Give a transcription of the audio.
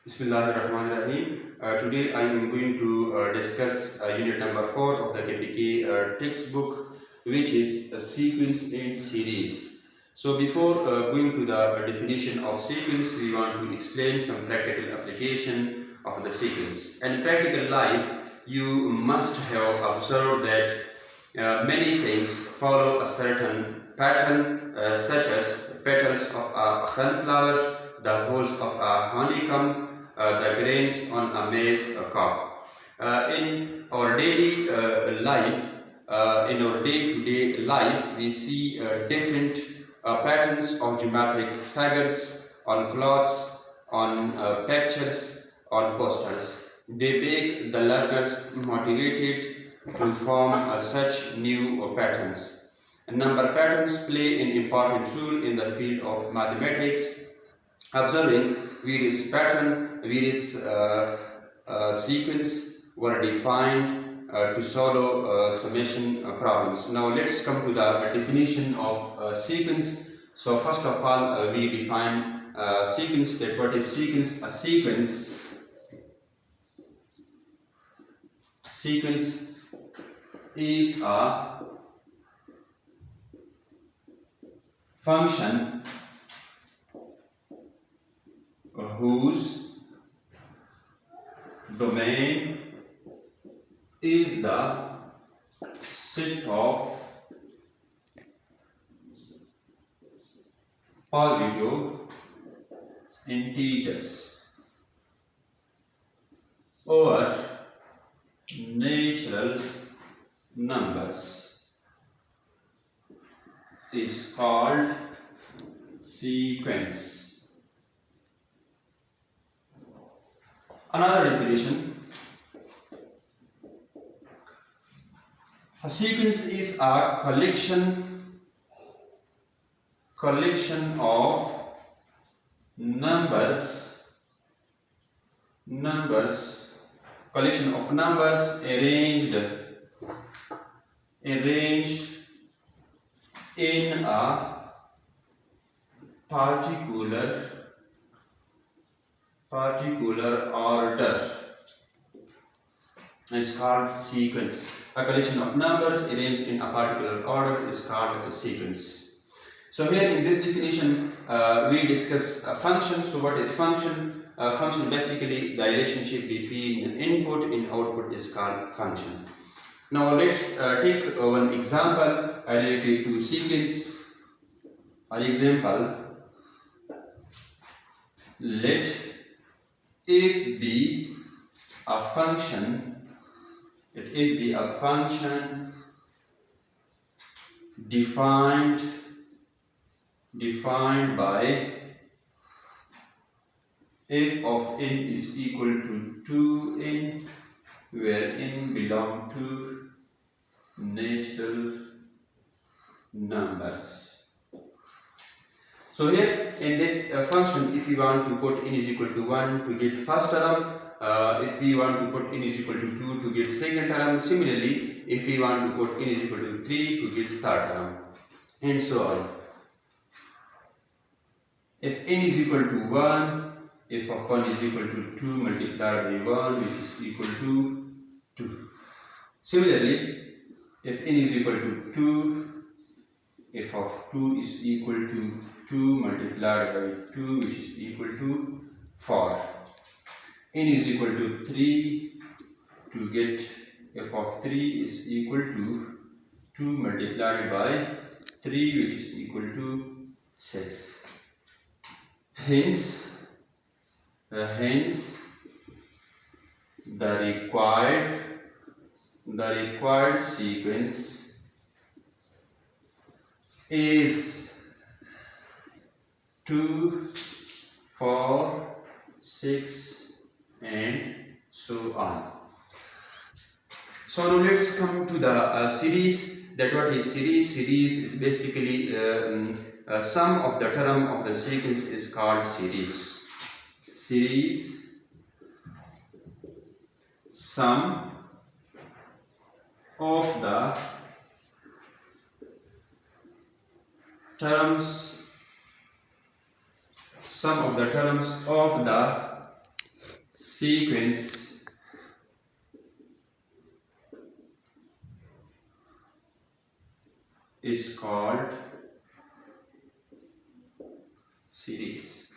Bismillahirrahmanirrahim. Today I am going to discuss unit number 4 of the KPK textbook, which is a sequence in series. So before going to the definition of sequence, we want to explain some practical application of the sequence. And in practical life, you must have observed that many things follow a certain pattern, such as petals of a sunflower, the holes of a honeycomb, the grains on a maize cob. In our daily life, in our day-to-day life, we see different patterns of geometric figures on cloths, on pictures, on posters. They make the learners motivated to form such new patterns. Number patterns play an important role in the field of mathematics. Observing various pattern, various sequence were defined to solve summation problems. Now let's come to the definition of sequence. So first of all, we define sequence. That what is sequence? A sequence is a function whose domain is the set of positive integers over natural numbers is called sequence. Another definition: a sequence is a collection of numbers arranged in a particular order is called sequence. A collection of numbers arranged in a particular order is called a sequence. So here in this definition, we discuss a function. So what is function? Function, basically the relationship between input and output, is called function. Now let's take one example related to sequence. An example: let f be a function. Let f be a function defined by f of n is equal to 2n, where n belong to natural numbers. So here in this function, if we want to put n is equal to 1 to get first term, if we want to put n is equal to 2 to get second term, similarly if we want to put n is equal to 3 to get third term, and so on. If n is equal to 1, f of 1 is equal to 2 multiplied by 1, which is equal to 2. Similarly, if n is equal to 2, f of 2 is equal to 2 multiplied by 2, which is equal to 4. n is equal to 3, to get f of 3 is equal to 2 multiplied by 3, which is equal to 6. Hence the required sequence is 2, 4, 6, and so on. So now let's come to the series. That what is series? Series is basically sum of the term of the sequence is called series. Sum of the terms of the sequence is called series.